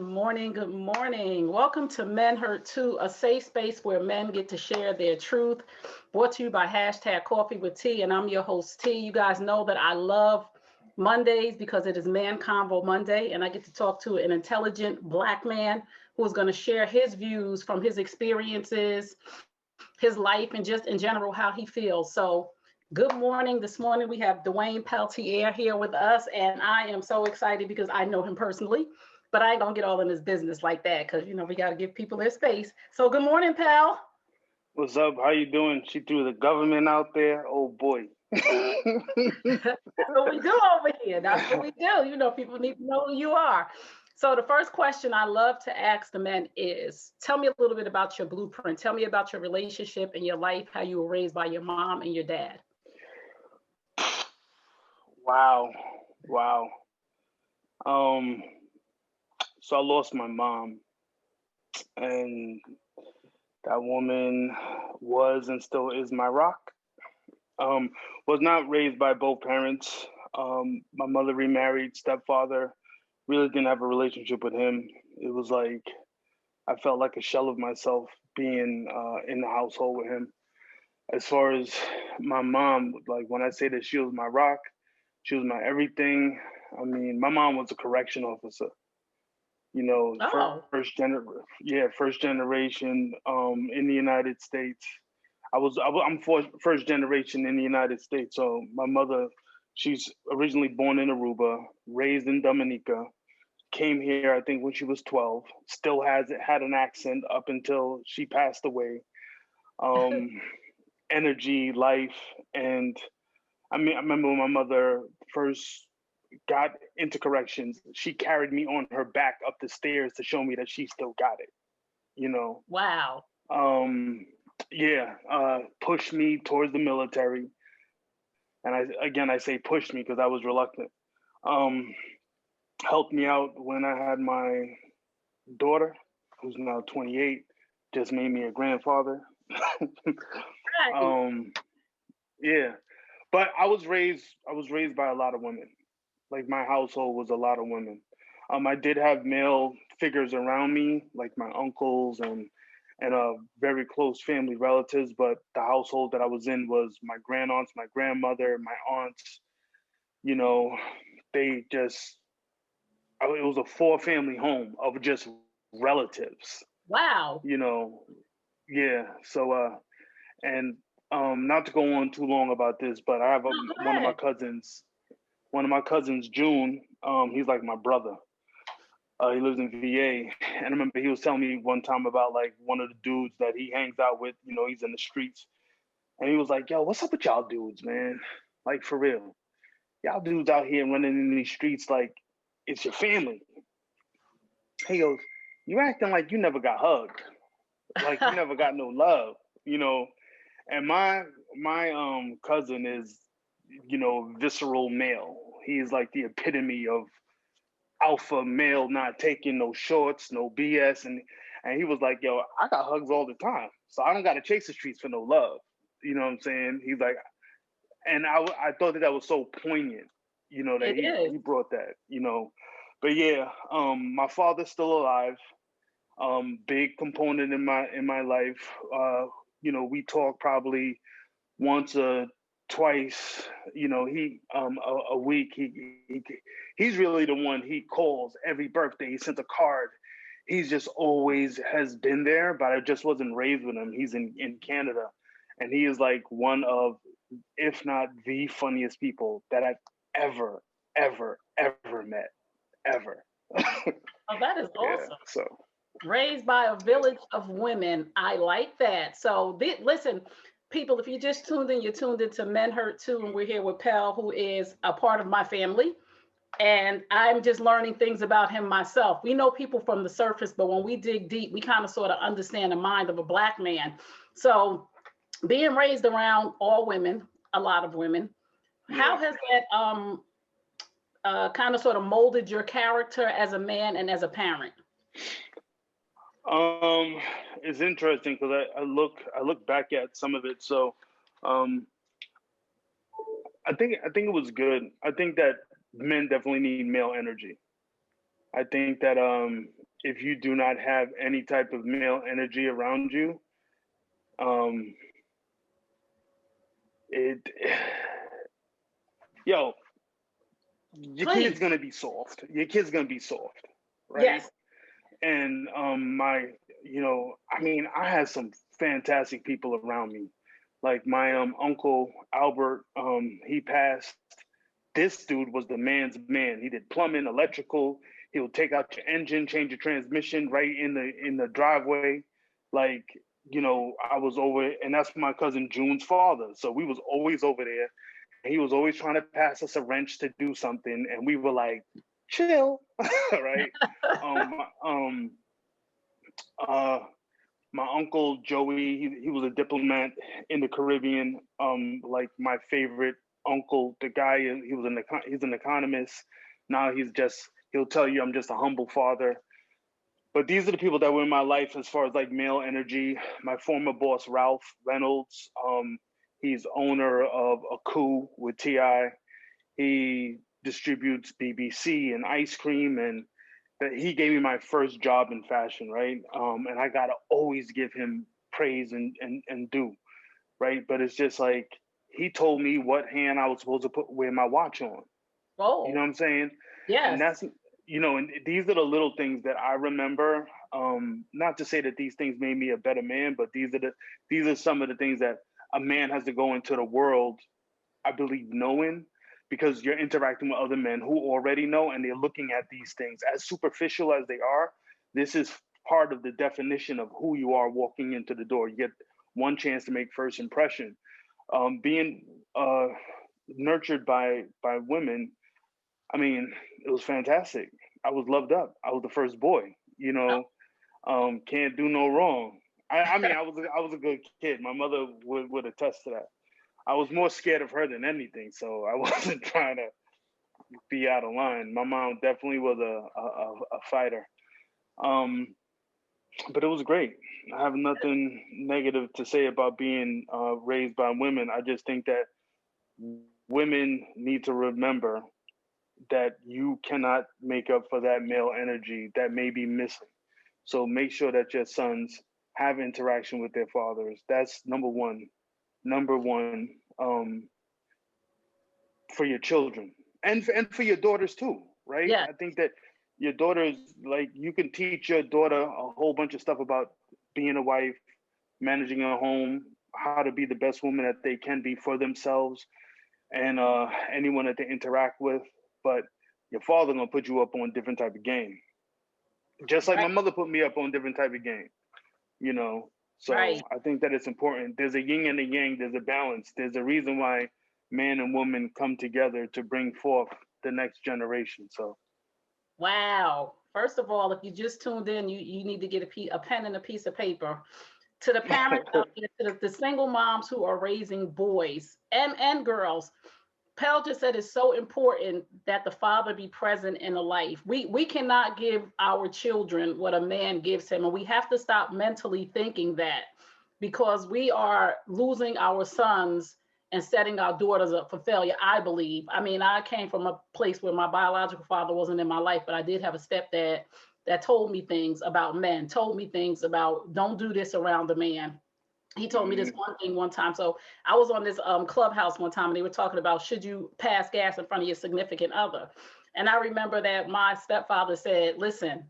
morning. Good morning. Welcome to Men Hurt Too, a safe space where men get to share their truth. Brought to you by hashtag Coffee with T, and I'm your host T. You guys know that I love Mondays because it is Man Convo Monday, and I get to talk to an intelligent Black man who is going to share his views from his experiences, his life, and just in general how he feels. So, good morning. This morning we have Dwayne Peltier here with us, and I am so excited because I know him personally. But I ain't gonna get all in his business like that because we gotta give people their space. So good morning, pal. What's up? How you doing? She threw the government out there. Oh boy. That's what we do over here. That's what we do. People need to know who you are. So the first question I love to ask the men is, tell me a little bit about your blueprint. Tell me about your relationship and your life, how you were raised by your mom and your dad. Wow. Wow. Um, so I lost my mom, and that woman was and still is my rock. Was not raised by both parents. My mother remarried, stepfather, really didn't have a relationship with him. It was like I felt like a shell of myself being in the household with him. As far as my mom, like when I say that she was my rock, she was my everything. I mean, my mom was a correction officer. Oh, First generation in the United States. I'm first generation in the United States. So my mother, she's originally born in Aruba, raised in Dominica, came here I think when she was 12. Still has had an accent up until she passed away. Um, Energy, life, and I mean I remember when my mother first got into corrections, she carried me on her back up the stairs to show me that she still got it. You know, wow. um, yeah, pushed me towards the military, and I say pushed me because I was reluctant. Um, Helped me out when I had my daughter, who's now 28, just made me a grandfather. Right. um, yeah, but I was raised by a lot of women. Like my household was a lot of women. I did have male figures around me, like my uncles and very close family relatives. But the household that I was in was my grandaunt's, my grandmother, my aunts. You know, they just it was a four family home of just relatives. Wow. You know, yeah. So and not to go on too long about this, but I have No, go one of my ahead. cousins. One of my cousins, June. He's like my brother. He lives in VA, and I remember he was telling me one time about like one of the dudes that he hangs out with. You know, he's in the streets, and he was like, "Yo, what's up with y'all dudes, man? Like for real, y'all dudes out here running in these streets like it's your family." He goes, "You acting like you never got hugged, like you never got no love, you know." And my cousin is, visceral male. He is like the epitome of alpha male, not taking no shorts, no BS. And he was like, "Yo, I got hugs all the time, so I don't got to chase the streets for no love." You know what I'm saying? He's like, and I thought that that was so poignant, that It is. he brought that, But yeah, my father's still alive. Big component in my life. We talk probably once or twice, a week. He's really the one. He calls every birthday. He sends a card. He's just always has been there, but I just wasn't raised with him. He's in Canada, and he is like one of, if not the funniest people that I've ever, ever, ever met, ever. Oh, that is Yeah. awesome. So Raised by a village of women. I like that. So, listen, people, if you just tuned in, you're tuned into Men Hurt Too, and we're here with Pell, who is a part of my family. And I'm just learning things about him myself. We know people from the surface, but when we dig deep, we kind of sort of understand the mind of a Black man. So, being raised around all women, a lot of women, how yeah. has that kind of sort of molded your character as a man and as a parent? It's interesting because I look back at some of it. So, um, I think it was good. I think that men definitely need male energy. I think that if you do not have any type of male energy around you, um, it, yo, your kid's Please. gonna be soft. Your kid's gonna be soft, right? Yes. And I mean, I had some fantastic people around me. Like my uncle Albert, he passed. This dude was the man's man. He did plumbing, electrical. He would take out your engine, change your transmission right in the driveway. Like, I was over, and that's my cousin June's father. So we was always over there. He was always trying to pass us a wrench to do something, and we were like, chill, right? Um, um, uh, my uncle Joey, he was a diplomat in the Caribbean. Like my favorite uncle, the guy, he's an economist. Now he'll tell you I'm just a humble father. But these are the people that were in my life as far as like male energy. My former boss Ralph Reynolds, he's owner of a coup with Ti. He distributes BBC and ice cream, and that he gave me my first job in fashion, right? And I gotta always give him praise and due, right? But it's just like he told me what hand I was supposed to wear my watch on. You know Oh, what I'm saying? And yes. that's and these are the little things that I remember. Not to say that these things made me a better man, but these are some of the things that a man has to go into the world, I believe, knowing, because you're interacting with other men who already know, and they're looking at these things as superficial as they are. This is part of the definition of who you are walking into the door. You get one chance to make first impression. Being nurtured by women, I mean, it was fantastic. I was loved up. I was the first boy. Can't do no wrong. I mean, I was a good kid. My mother would attest to that. I was more scared of her than anything, so I wasn't trying to be out of line. My mom definitely was a fighter, um, but it was great. I have nothing negative to say about being raised by women. I just think that women need to remember that you cannot make up for that male energy that may be missing. So make sure that your sons have interaction with their fathers. That's number one. Number one, for your children and for your daughters too, right? Yes. I think that your daughters, like, you can teach your daughter a whole bunch of stuff about being a wife, managing a home, how to be the best woman that they can be for themselves and anyone that they interact with. But your father gonna put you up on different type of game, just like Right. my mother put me up on different type of game. You know, so Right. I think that it's important. There's a yin and a yang. There's a balance. There's a reason why man and woman come together to bring forth the next generation. So Wow. First of all, if you just tuned in, you need to get a pen and a piece of paper. To the parents out there, to the single moms who are raising boys and girls, Pell just said it's so important that the father be present in a life. We cannot give our children what a man gives him, and we have to stop mentally thinking that, because we are losing our sons and setting our daughters up for failure, I believe. I mean, I came from a place where my biological father wasn't in my life, but I did have a stepdad that told me things about men, told me things about don't do this around a man. He told me this mm, one thing one time. So I was on this clubhouse one time, and they were talking about, should you pass gas in front of your significant other? And I remember that my stepfather said, listen,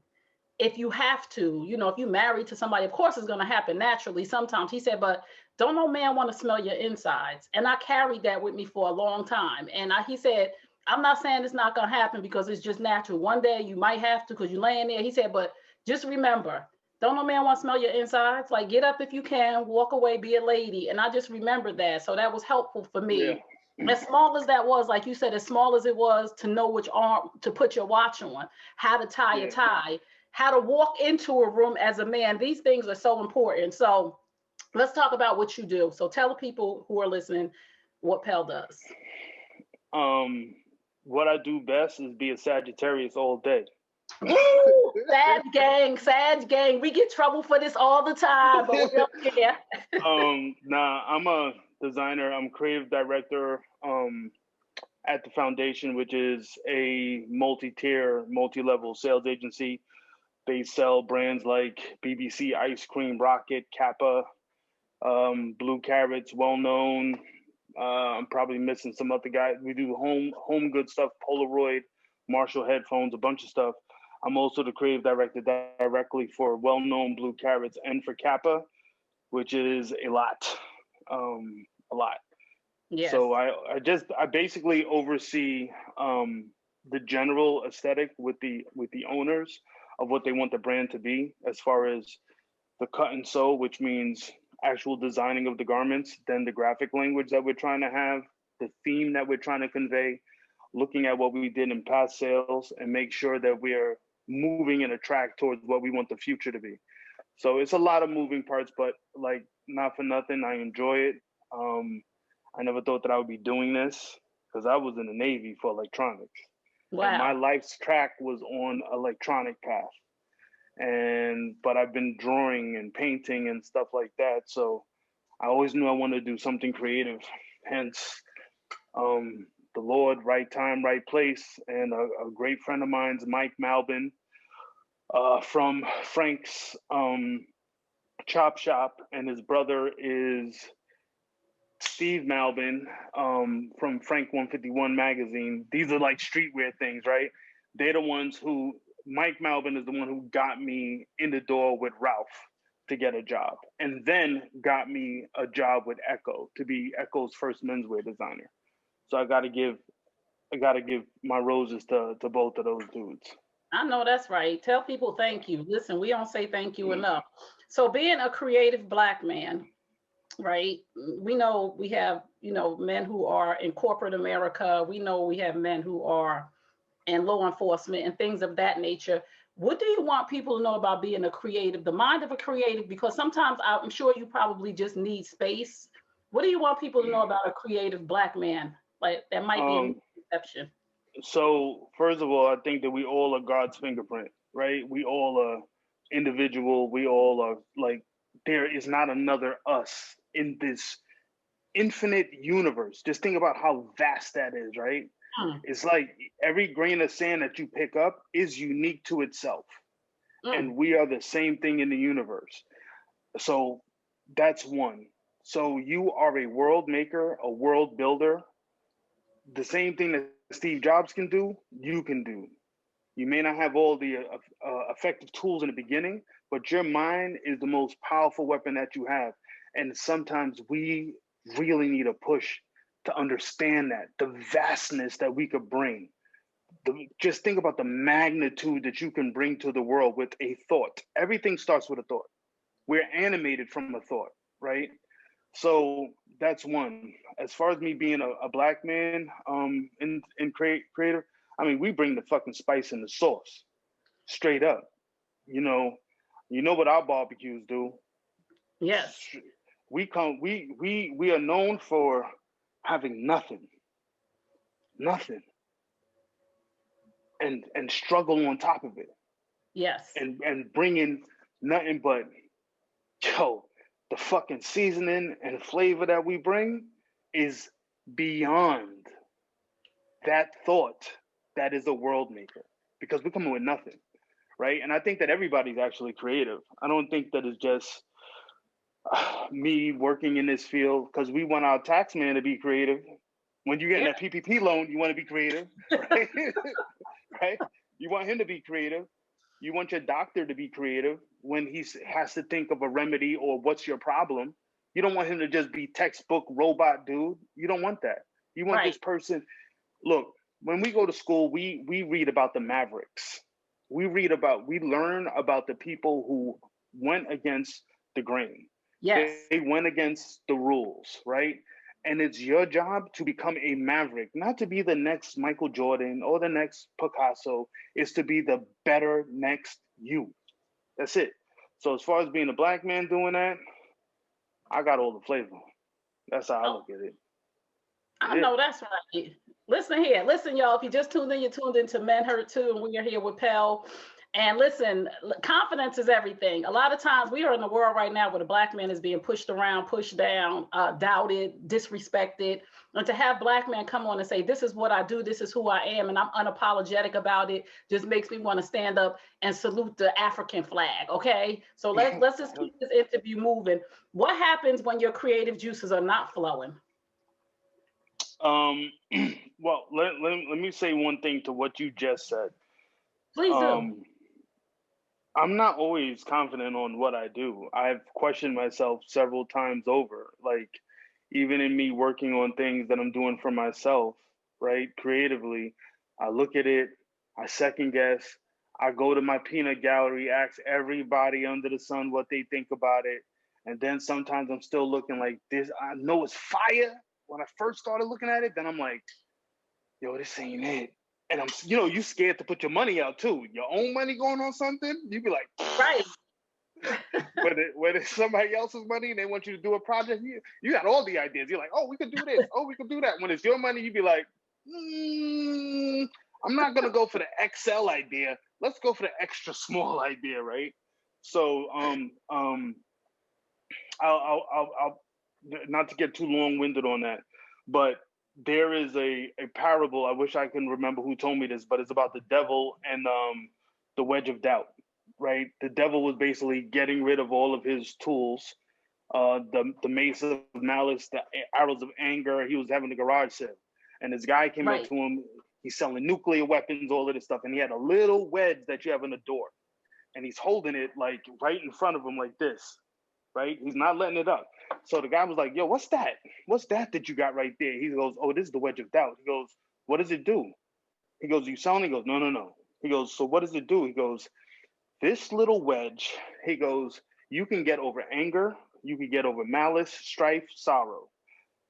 if you have to, if you married to somebody, of course it's going to happen naturally sometimes. He said, but don't no man want to smell your insides. And I carried that with me for a long time. And he said, I'm not saying it's not going to happen, because it's just natural. One day you might have to, because you're laying there. He said, but just remember, don't no man want to smell your insides. Like, get up if you can, walk away, be a lady. And I just remembered that. So that was helpful for yeah, me. As small as that was, like you said, as small as it was to know which arm to put your watch on, how to tie a yeah. tie, how to walk into a room as a man. These things are so important. So let's talk about what you do. So tell the people who are listening what Pell does. Um, what I do best is be a Sagittarius all day. Woo! Sag gang. We get trouble for this all the time, but we don't care. Nah, I'm a designer. I'm creative director. at the foundation, which is a multi-tier, multi-level sales agency. They sell brands like BBC Ice Cream, Rocket, Kappa, Blue Carrots, well known. I'm probably missing some other guys. We do home good stuff, Polaroid, Marshall headphones, a bunch of stuff. I'm also the creative director directly for well known Blue Carrots and for Kappa, which is a lot, a lot. Yes. So I basically oversee the general aesthetic with the owners of what they want the brand to be, as far as the cut and sew, which means actual designing of the garments, then the graphic language that we're trying to have, the theme that we're trying to convey, looking at what we did in past sales and make sure that we're moving in a track towards what we want the future to be. So it's a lot of moving parts, but like not for nothing, I enjoy it. I never thought that I would be doing this because I was in the Navy for electronics. Wow. And my life's track was on electronic path. But I've been drawing and painting and stuff like that. So I always knew I wanted to do something creative. Hence, the Lord, right time, right place. And a great friend of mine's, Mike Malbin, from Frank's Chop Shop, and his brother is Steve Malbin from Frank 151 magazine. These are like streetwear things, right? They're the ones who, Mike Malbin is the one who got me in the door with Ralph to get a job, and then got me a job with Echo to be Echo's first menswear designer. So I gotta give my roses to both of those dudes. I know that's right. Tell people thank you. Listen, we don't say thank you enough. So being a creative Black man, right? We know we have, men who are in corporate America. We know we have men who are in law enforcement and things of that nature. What do you want people to know about being a creative, the mind of a creative? Because sometimes I'm sure you probably just need space. What do you want people to know about a creative Black man? Like that might be a misconception. So first of all, I think that we all are God's fingerprint, right? We all are individual. We all are like, there is not another us in this infinite universe. Just think about how vast that is, right? It's like every grain of sand that you pick up is unique to itself. And we are the same thing in the universe. So that's one. So you are a world maker, a world builder. The same thing that Steve Jobs can do, you can do. You may not have all the effective tools in the beginning, but your mind is the most powerful weapon that you have. And sometimes we really need a push to understand that, the vastness that we could bring. Just think about the magnitude that you can bring to the world with a thought. Everything starts with a thought. We're animated from a thought, right? So that's one. As far as me being a Black man in creator, I mean, we bring the fucking spice and the sauce, straight up. You know what our barbecues do. Yes. We are known for having nothing, and struggle on top of it. Yes. And bringing nothing but, the fucking seasoning and flavor that we bring is beyond that thought that is a world maker, because we're coming with nothing, right? And I think that everybody's actually creative. I don't think that it's just me working in this field, because we want our tax man to be creative. When you get that PPP loan, you want to be creative, right? Right? You want him to be creative. You want your doctor to be creative when he has to think of a remedy or what's your problem. You don't want him to just be textbook robot dude. You don't want that. You want this person. Look, when we go to school, we read about the Mavericks. We learn about the people who went against the grain. Yes. They went against the rules, right? And it's your job to become a maverick, not to be the next Michael Jordan or the next Picasso. It's to be the better next you. That's it. So as far as being a Black man doing that, I got all the flavor. That's how I look at it. I know that's right. Listen here. Listen, y'all. If you just tuned in, you tuned into Men Hurt Too, and we are here with Pell. And listen, confidence is everything. A lot of times we are in a world right now where the Black man is being pushed around, pushed down, doubted, disrespected. And to have Black men come on and say, this is what I do, this is who I am, and I'm unapologetic about it, just makes me want to stand up and salute the African flag. Okay. So let's just keep this interview moving. What happens when your creative juices are not flowing? Well, let me say one thing to what you just said. Please do. I'm not always confident on what I do. I've questioned myself several times over, like even in me working on things that I'm doing for myself, right? Creatively, I look at it, I second guess, I go to my peanut gallery, ask everybody under the sun what they think about it. And then sometimes I'm still looking like this. I know it's fire when I first started looking at it. Then I'm like, yo, this ain't it. And you scared to put your money out too. Your own money going on something, you be like, right. when it's somebody else's money and they want you to do a project, you got all the ideas. You're like, oh, we could do this. Oh, we could do that. When it's your money, you be like, I'm not gonna go for the XL idea. Let's go for the extra small idea, right? So, I'll not to get too long winded on that, but there is a parable. I wish I can remember who told me this, but it's about the devil and the wedge of doubt, right? The devil was basically getting rid of all of his tools, the mace of malice, the arrows of anger. He was having a garage sale, and this guy came up Right. to him. He's selling nuclear weapons, all of this stuff, and he had a little wedge that you have in the door, and he's holding it like right in front of him like this, right? He's not letting it up. So the guy was like, yo, what's that? What's that you got right there? He goes, oh, this is the wedge of doubt. He goes, what does it do? He goes, you selling? He goes, no, no, no. He goes, so what does it do? He goes, this little wedge, he goes, you can get over anger, you can get over malice, strife, sorrow.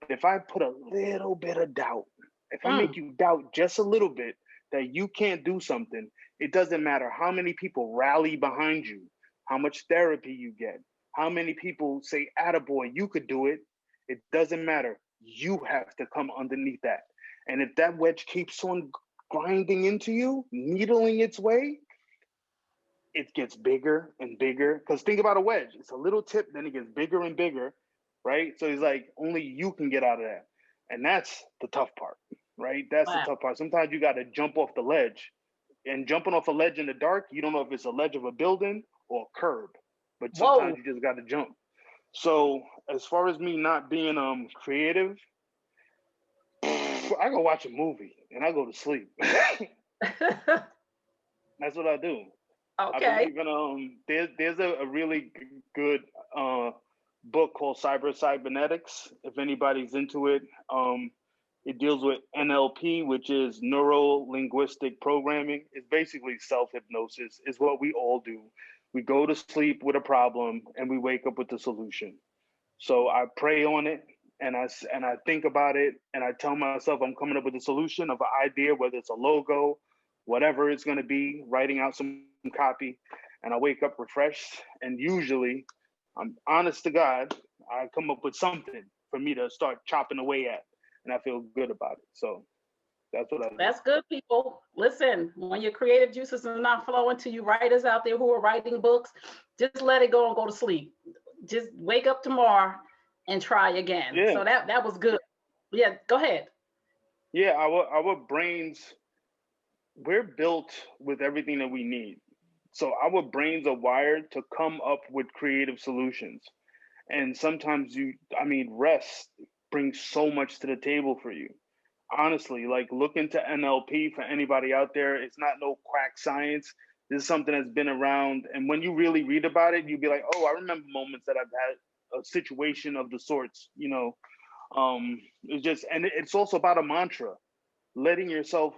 But if I put a little bit of doubt, if I make you doubt just a little bit that you can't do something, it doesn't matter how many people rally behind you, how much therapy you get, how many people say, attaboy, you could do it. It doesn't matter. You have to come underneath that. And if that wedge keeps on grinding into you, needling its way, it gets bigger and bigger. Because think about a wedge. It's a little tip, then it gets bigger and bigger, right? So he's like, only you can get out of that. And that's the tough part, right? That's the Wow. tough part. Sometimes you got to jump off the ledge. And jumping off a ledge in the dark, you don't know if it's a ledge of a building or a curb. But sometimes Whoa. you just got to jump. So as far as me not being creative, I go watch a movie and I go to sleep. That's what I do. I Okay. believe in there's a really good book called Cybernetics. If anybody's into it, it deals with NLP, which is neuro linguistic programming. It's basically self hypnosis. Is what we all do. We go to sleep with a problem and we wake up with the solution. So I pray on it and I think about it and I tell myself I'm coming up with a solution of an idea, whether it's a logo, whatever it's going to be, writing out some copy, and I wake up refreshed. And usually, I'm honest to God, I come up with something for me to start chopping away at, and I feel good about it. So that's what I do. That's good, people. Listen, when your creative juices are not flowing to you writers out there who are writing books, just let it go and go to sleep. Just wake up tomorrow and try again. Yeah, So that was good. Yeah, go ahead. yeah. Our brains, we're built with everything that we need. So our brains are wired to come up with creative solutions. And sometimes rest brings so much to the table for you. Honestly, like look into NLP for anybody out there. It's not no quack science. This is something that's been around. And when you really read about it, you'll be like, oh, I remember moments that I've had a situation of the sorts. It's just, and it's also about a mantra, letting yourself,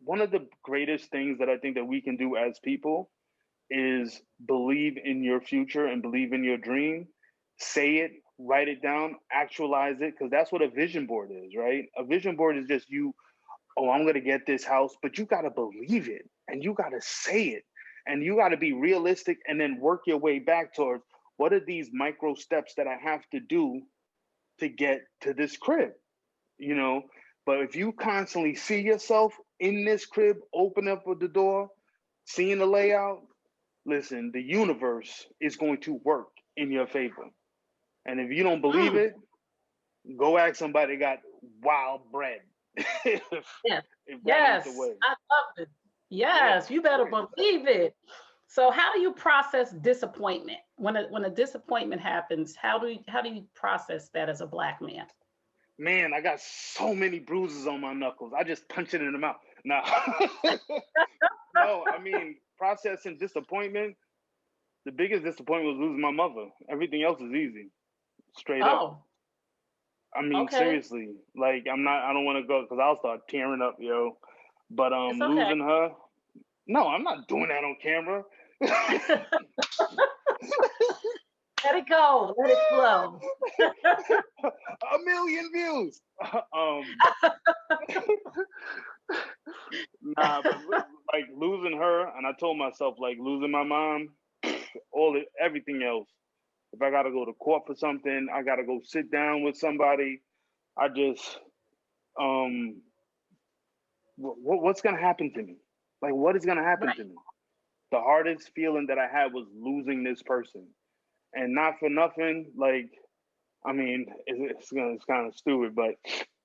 one of the greatest things that I think that we can do as people is believe in your future and believe in your dream. Say it, write it down, actualize it, because that's what a vision board is, right? A vision board is just you, oh, I'm going to get this house, but you got to believe it and you got to say it and you got to be realistic and then work your way back towards what are these micro steps that I have to do to get to this crib, you know? But if you constantly see yourself in this crib, open up with the door, seeing the layout, listen, the universe is going to work in your favor. And if you don't believe Mm. it, go ask somebody that got wild bread. if, Yes. if that ain't the Yes. way. I love it. Yeah, Yes, you better great. believe it. So how do you process disappointment? When a disappointment happens, how do you process that as a black man? Man, I got so many bruises on my knuckles. I just punch it in the mouth. No. No, I mean, processing disappointment, the biggest disappointment was losing my mother. Everything else is easy. Straight up. Oh, I mean, okay. seriously. Like I don't want to go because I'll start tearing up, yo. But It's okay. losing her, no, I'm not doing that on camera. Let it go. Let it flow. 1,000,000 views. um, nah, but like losing her, and I told myself like losing my mom, everything else. If I gotta go to court for something, I gotta go sit down with somebody. I just, um, what's gonna happen to me? Like, what is gonna happen Right. to me? The hardest feeling that I had was losing this person, and not for nothing. Like, I mean, it's kind of stupid, but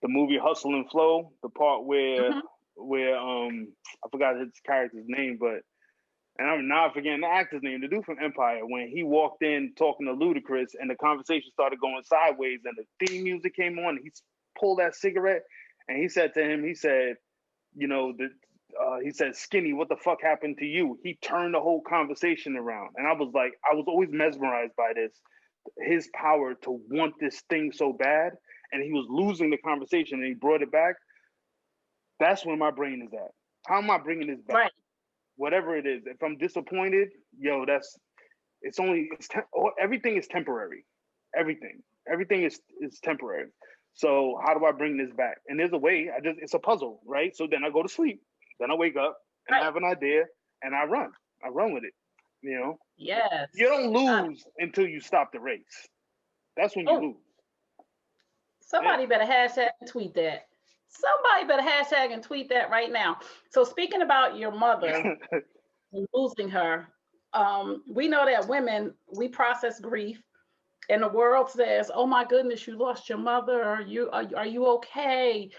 the movie Hustle and Flow, the part where Hmm. I forgot his character's name, but and I'm not forgetting the actor's name, the dude from Empire, when he walked in talking to Ludacris and the conversation started going sideways and the theme music came on, he pulled that cigarette and he said to him, he said, you know, he said, Skinny, what the fuck happened to you? He turned the whole conversation around. And I was like, I was always mesmerized by this, his power to want this thing so bad. And he was losing the conversation and he brought it back. That's where my brain is at. How am I bringing this back? Right. Whatever it is. If I'm disappointed, yo, everything is temporary. Everything is temporary. So how do I bring this back? And there's a way. It's a puzzle, right? So then I go to sleep. Then I wake up and I Right. have an idea and I run. I run with it. You know, you Yes. don't lose until you stop the race. That's when you Oh, lose. Yeah. somebody better hashtag and tweet that. Somebody better hashtag and tweet that right now. So speaking about your mother and losing her, we know that women, we process grief, and the world says, "Oh my goodness, you lost your mother. Are you okay?"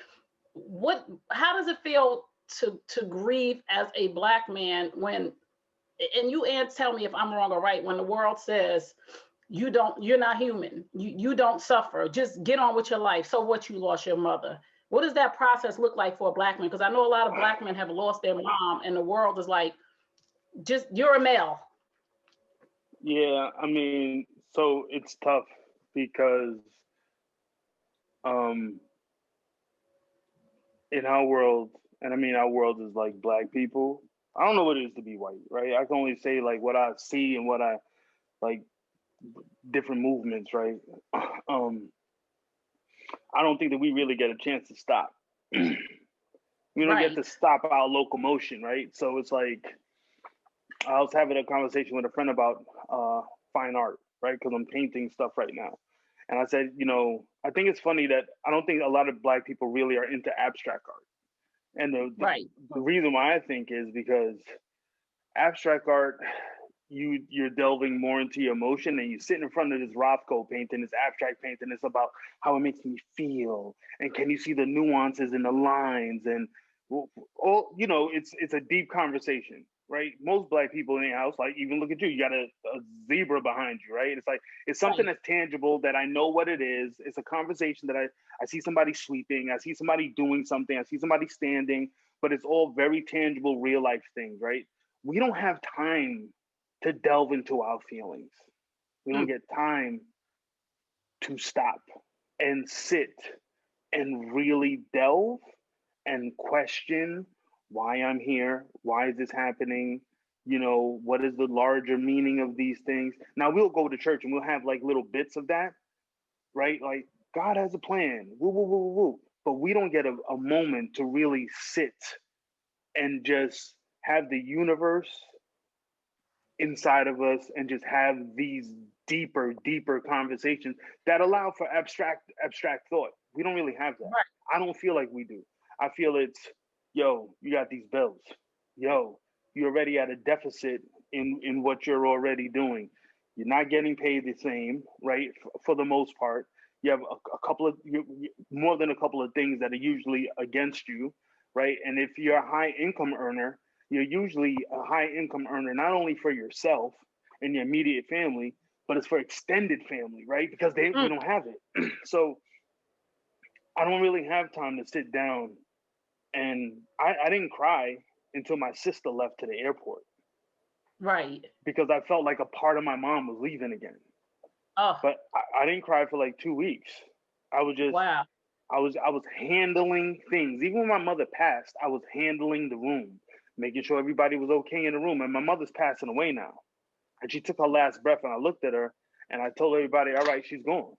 How does it feel to grieve as a black man when, and you tell me if I'm wrong or right, when the world says you're not human, you don't suffer, just get on with your life, so what, you lost your mother? What does that process look like for a black man? Because I know a lot of black men have lost their mom and the world is like, just, you're a male. Yeah, I mean, so it's tough because um in our world, and I mean our world is like black people. I don't know what it is to be white, right? I can only say like what I see and what I like different movements, right? Um, I don't think that we really get a chance to stop. We don't get to Right. stop our locomotion, right? So it's like I was having a conversation with a friend about fine art, right? Because I'm painting stuff right now. And I said, I think it's funny that I don't think a lot of black people really are into abstract art. And Right. the reason why I think is because abstract art, you're delving more into your emotion and you sit in front of this Rothko painting, this abstract painting. It's about how it makes me feel. And can you see the nuances in the lines? And all, it's a deep conversation, right? Most black people in the house, like even look at you, you got a zebra behind you, right? It's like, it's something Right. that's tangible that I know what it is. It's a conversation that I see somebody sweeping, I see somebody doing something, I see somebody standing, but it's all very tangible, real life things, right? We don't have time to delve into our feelings. We don't Mm. get time to stop and sit and really delve and question why I'm here, why is this happening, what is the larger meaning of these things. Now we'll go to church and we'll have like little bits of that, right? Like God has a plan, woo, woo, woo, woo, woo. But we don't get a moment to really sit and just have the universe inside of us and just have these deeper conversations that allow for abstract thought. We don't really have that. Right. I don't feel like we do. I feel it's, yo, you got these bills. Yo, you're already at a deficit in what you're already doing. You're not getting paid the same, right? For the most part, you have a couple of more than a couple of things that are usually against you, right? And if you're a high income earner, you're usually a high income earner not only for yourself and your immediate family, but it's for extended family, right? Because they don't have it. So I don't really have time to sit down, and I didn't cry until my sister left to the airport. Right. Because I felt like a part of my mom was leaving again. Oh. But I didn't cry for like 2 weeks. I was just wow. I was handling things. Even when my mother passed, I was handling the room, making sure everybody was okay in the room. And my mother's passing away now. And she took her last breath, and I looked at her and I told everybody, all right, she's gone.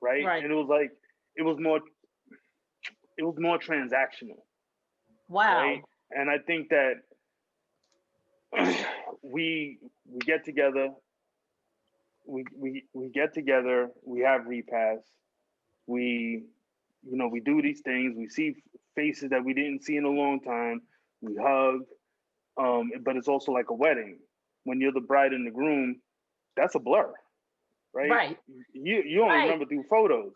Right? Right. And it was like it was more transactional. Wow. Right? And I think that we get together, we get together, we have repasts, we we do these things, we see faces that we didn't see in a long time, we hug, but it's also like a wedding. When you're the bride and the groom, that's a blur, right? Right. You only right. remember through photos.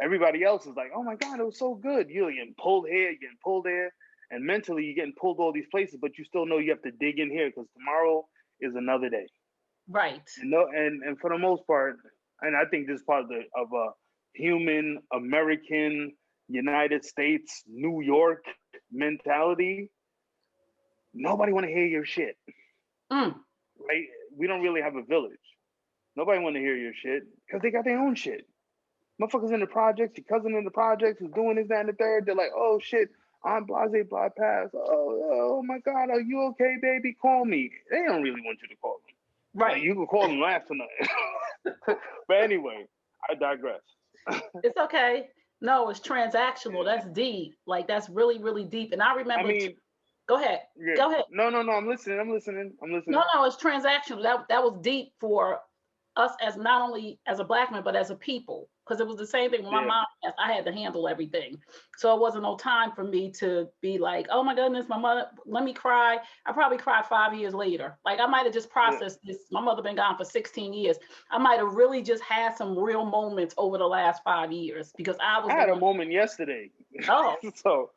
Everybody else is like, oh my God, it was so good. You're getting pulled here, you're getting pulled there. And mentally, you're getting pulled all these places, but you still know you have to dig in here because tomorrow is another day. Right. And for the most part, and I think this is part of a human American United States New York mentality. Nobody want to hear your shit, right? We don't really have a village. Nobody want to hear your shit because they got their own shit. Motherfuckers in the projects, your cousin in the projects who's doing this, that, and the third. They're like, oh shit, I'm blase, bypass. Oh my God, are you okay, baby? Call me. They don't really want you to call them. Right. Like, you can call them last tonight. But anyway, I digress. It's okay. No, it's transactional. That's deep. Like, that's really, really deep. And I remember. Go ahead. Yeah. Go ahead. No. I'm listening. No, it's transactional. That was deep for us as not only as a Black man, but as a people. Because it was the same thing when my mom passed. I had to handle everything. So it wasn't no time for me to be like, oh my goodness, my mother, let me cry. I probably cried 5 years later. Like, I might have just processed this. My mother been gone for 16 years. I might have really just had some real moments over the last 5 years because I had a moment yesterday. Oh. So,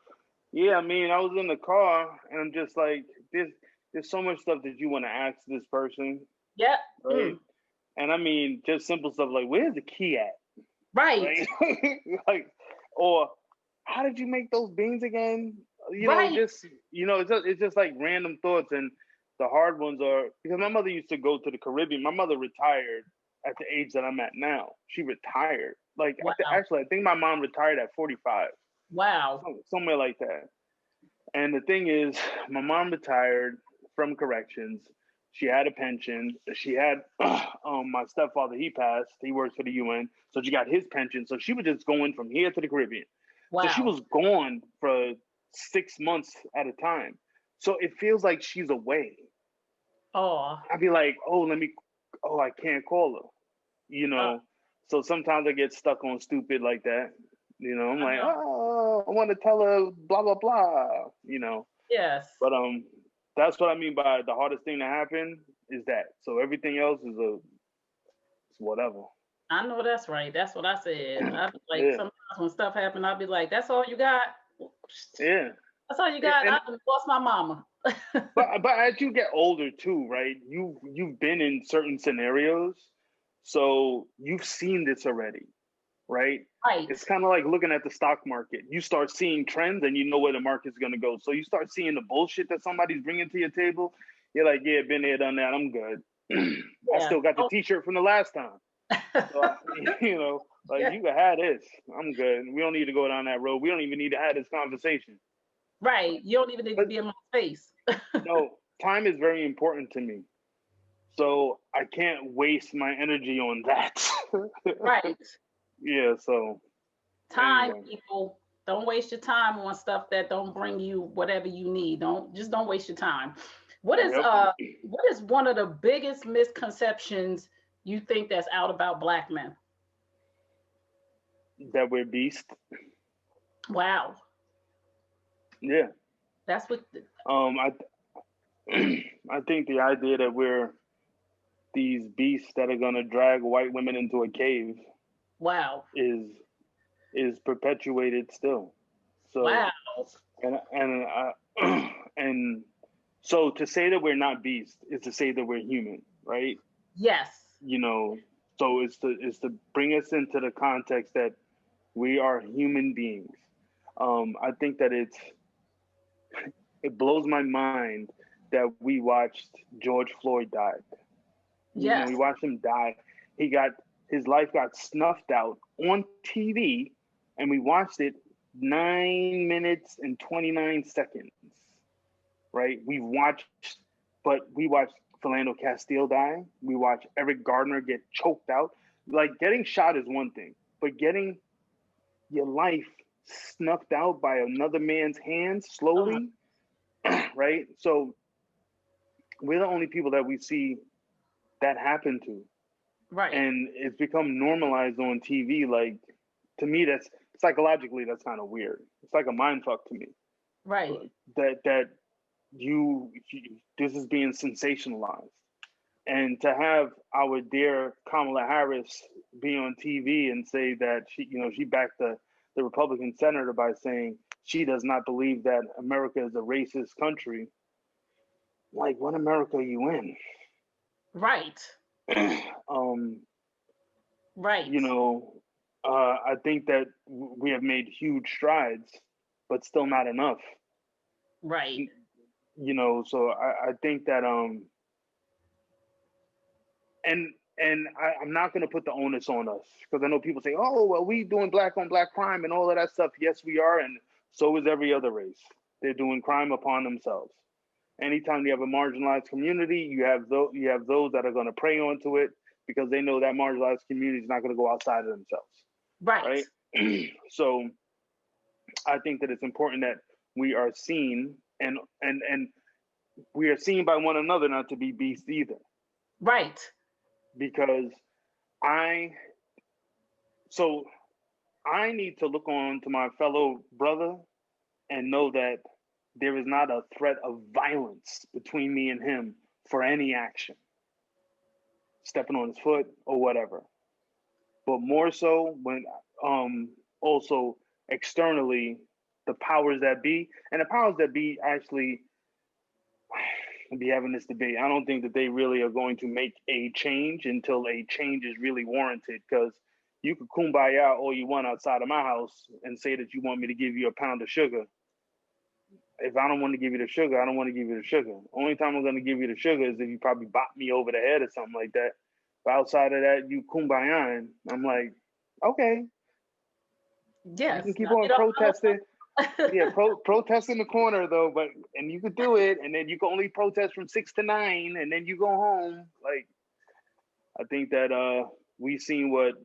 yeah, I mean, I was in the car and I'm just like, there's so much stuff that you want to ask this person. Yeah. Right? And I mean, just simple stuff like, where's the key at? Right. Like, or how did you make those beans again? It's just like random thoughts. And the hard ones are because my mother used to go to the Caribbean. My mother retired at the age that I'm at now. She retired. Like, wow. I think my mom retired at 45. Wow. Somewhere like that. And the thing is, my mom retired from corrections. She had a pension. She had my stepfather, he passed. He works for the UN. So she got his pension. So she was just going from here to the Caribbean. Wow. So she was gone for 6 months at a time. So it feels like she's away. Oh. I'd be like, I can't call her. So sometimes I get stuck on stupid like that. I'm like, I want to tell her blah, blah, blah, Yes. But that's what I mean by the hardest thing to happen is that. So everything else is it's whatever. I know that's right. That's what I said. I'd be like, sometimes when stuff happens, I'd be like, that's all you got? Yeah. That's all you got? I lost my mama. but as you get older too, right? You've been in certain scenarios. So you've seen this already, right? Right. It's kind of like looking at the stock market. You start seeing trends and you know where the market's going to go. So you start seeing the bullshit that somebody's bringing to your table. You're like, yeah, been there, done that. I'm good. I still got the t-shirt from the last time. So, you can have this. I'm good. We don't need to go down that road. We don't even need to have this conversation. Right. You don't even need to be in my face. No, time is very important to me. So I can't waste my energy on that. Right. Yeah, so time, anyway. People, don't waste your time on stuff that don't bring you whatever you need. Don't waste your time. What is one of the biggest misconceptions you think that's out about Black men? That we're beasts. Wow. Yeah. That's what I think the idea that we're these beasts that are gonna drag white women into a cave Wow. is perpetuated still. Wow. So and so to say that we're not beasts is to say that we're human, right? Yes. You know, so it's to bring us into the context that we are human beings. I think that it blows my mind that we watched George Floyd die. Yes. We watched him die. His life got snuffed out on TV, and we watched it 9 minutes and 29 seconds. Right? We watched Philando Castile die. We watched Eric Gardner get choked out. Like getting shot is one thing, but getting your life snuffed out by another man's hands slowly, right? So we're the only people that we see that happen to. Right. And it's become normalized on TV. Like, to me, that's psychologically, that's kind of weird. It's like a mind fuck to me. Right. That this is being sensationalized. And to have our dear Kamala Harris be on TV and say that she backed the Republican senator by saying she does not believe that America is a racist country. Like, what America are you in? Right. Right. I think that we have made huge strides, but still not enough. Right. So I think that I'm not going to put the onus on us, because I know people say, oh, well, we doing black on black crime and all of that stuff. Yes, we are. And so is every other race. They're doing crime upon themselves. Anytime you have a marginalized community, you have those that are going to prey onto it because they know that marginalized community is not going to go outside of themselves. Right. So I think that it's important that we are seen and we are seen by one another, not to be beasts either. Right. Because I need to look on to my fellow brother and know that there is not a threat of violence between me and him for any action, stepping on his foot or whatever. But more so when also externally, the powers that be, and the powers that be actually be having this debate. I don't think that they really are going to make a change until a change is really warranted, because you could kumbaya all you want outside of my house and say that you want me to give you a pound of sugar. If I don't want to give you the sugar, I don't want to give you the sugar. Only time I'm going to give you the sugar is if you probably bop me over the head or something like that. But outside of that, you kumbaya. I'm like, okay. Yes. You can keep on protesting. Yeah, protest in the corner though, and you could do it, and then you can only protest from 6 to 9, and then you go home. Like, I think that we've seen what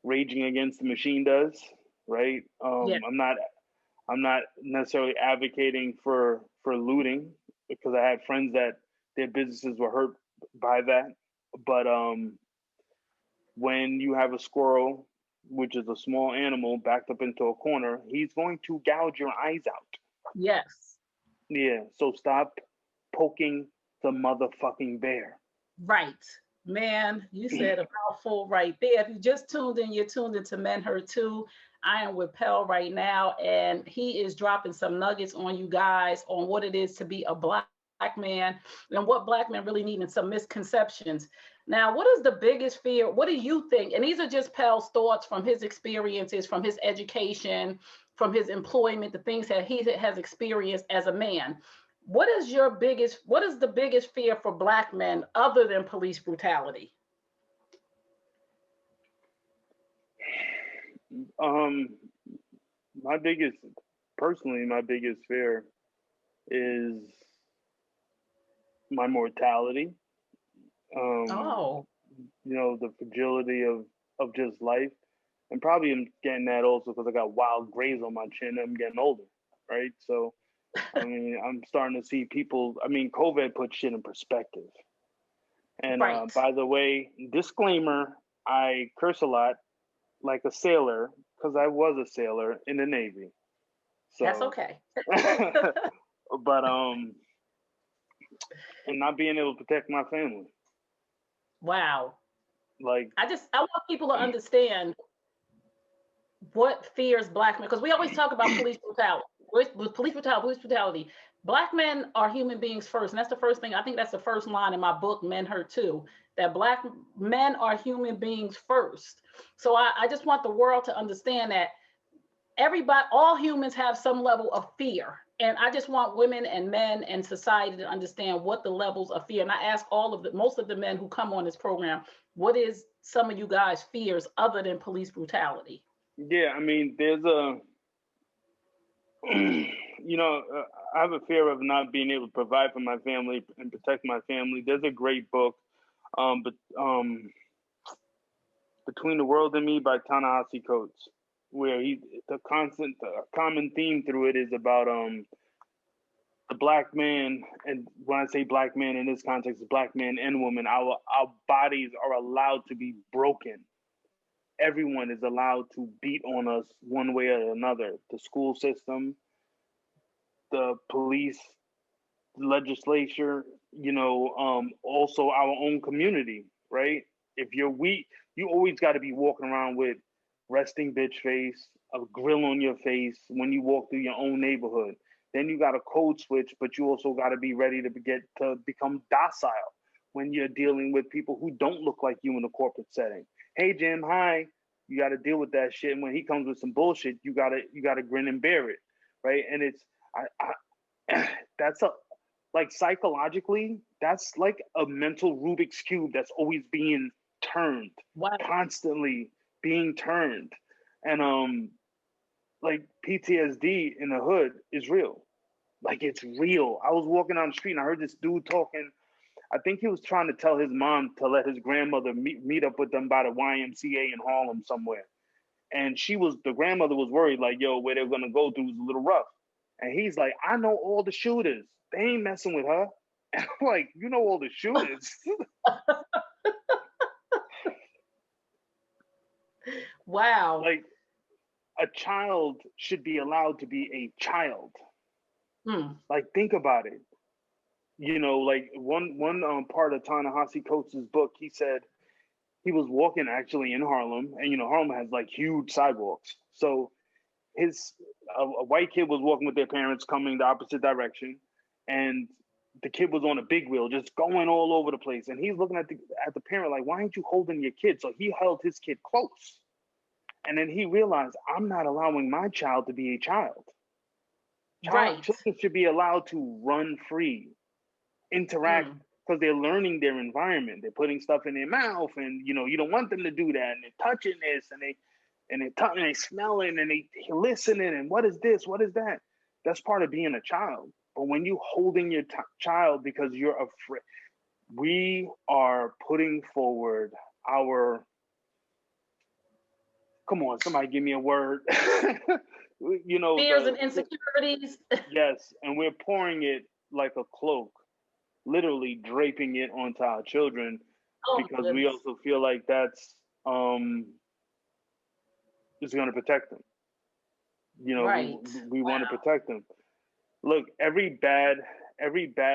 Raging Against the Machine does, right? Yeah. I'm not necessarily advocating for looting, because I had friends that their businesses were hurt by that. But when you have a squirrel, which is a small animal, backed up into a corner, he's going to gouge your eyes out. Yes. Yeah, so stop poking the motherfucking bear. Right. Man, you said a mouthful right there. If you just tuned in, you're tuned into Men Heard Too. I am with Pell right now, and he is dropping some nuggets on you guys on what it is to be a black man and what black men really need, and some misconceptions. Now, what is the biggest fear? What do you think? And these are just Pell's thoughts from his experiences, from his education, from his employment, the things that he has experienced as a man. What is the biggest fear for black men other than police brutality? My biggest fear is my mortality. The fragility of just life. And probably I'm getting that also because I got wild grays on my chin and I'm getting older, right? So, I mean, I'm starting to see people, COVID put shit in perspective. And right. By the way, disclaimer, I curse a lot like a sailor because I was a sailor in the Navy. So that's okay. but and not being able to protect my family. Wow. Like, I want people to understand what fears Black men, because we always talk about police brutality. With police brutality. Black men are human beings first. And that's the first thing. I think that's the first line in my book, Men Hurt Too, that Black men are human beings first. So I just want the world to understand that everybody, all humans have some level of fear. And I just want women and men and society to understand what the levels of fear. And I ask most of the men who come on this program, what is some of you guys' fears other than police brutality? yeah, I mean, there's a, you know, I have a fear of not being able to provide for my family and protect my family. There's a great book, but Between the World and Me by Ta-Nehisi Coates, where the common theme through it is about the Black man, and when I say Black man in this context, Black man and woman, our bodies are allowed to be broken. Everyone is allowed to beat on us one way or another. The school system, the police, legislature, also our own community, right? If you're weak, you always got to be walking around with resting bitch face, a grill on your face when you walk through your own neighborhood. Then you got a code switch, but you also got to be ready to become docile when you're dealing with people who don't look like you in a corporate setting. Hey Jim, hi. You got to deal with that shit. And when he comes with some bullshit, you gotta grin and bear it, right? And it's that's like psychologically, that's like a mental Rubik's cube that's always being turned, Wow. constantly being turned. And like PTSD in the hood is real. Like, it's real. I was walking down the street and I heard this dude talking. I think he was trying to tell his mom to let his grandmother meet up with them by the YMCA in Harlem somewhere. And the grandmother was worried, like, yo, where they're gonna go through is a little rough. And he's like, I know all the shooters. They ain't messing with her. And I'm like, you know all the shooters. Wow. Like, a child should be allowed to be a child. Like, think about it. Like one part of Ta-Nehisi Coates' book, he said he was walking actually in Harlem, and Harlem has like huge sidewalks. So a white kid was walking with their parents coming the opposite direction, and the kid was on a big wheel just going all over the place, and he's looking at the parent like, why aren't you holding your kid? So he held his kid close, and then he realized, I'm not allowing my child to be a child. Right. Children should be allowed to run free, interact, because they're learning their environment. They're putting stuff in their mouth, and you don't want them to do that, and they're touching this, and they smelling, and they listening, and what is this, what is that? That's part of being a child. But when you holding your child because you're afraid, we are putting forward our, come on, somebody give me a word. Fears and insecurities. Yes, and we're pouring it like a cloak, literally draping it onto our children, because we also feel like that's is going to protect them. Right. We want to protect them. Look, every bad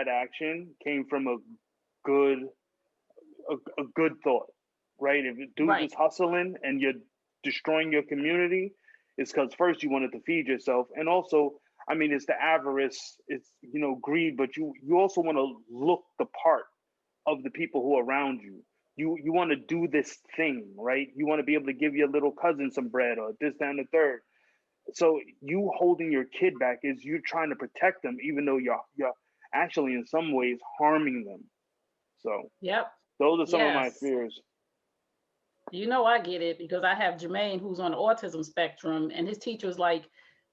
action came from a good thought, right? If a dude's just hustling and you're destroying your community, it's because first you wanted to feed yourself, and also, I mean, it's the avarice, it's greed, but you also want to look the part of the people who are around you. You want to do this thing, right? You want to be able to give your little cousin some bread or this, that, and the third. So you holding your kid back is you trying to protect them, even though you're actually in some ways harming them. So yep, those are some of my fears. I get it, because I have Jermaine who's on the autism spectrum, and his teacher's like,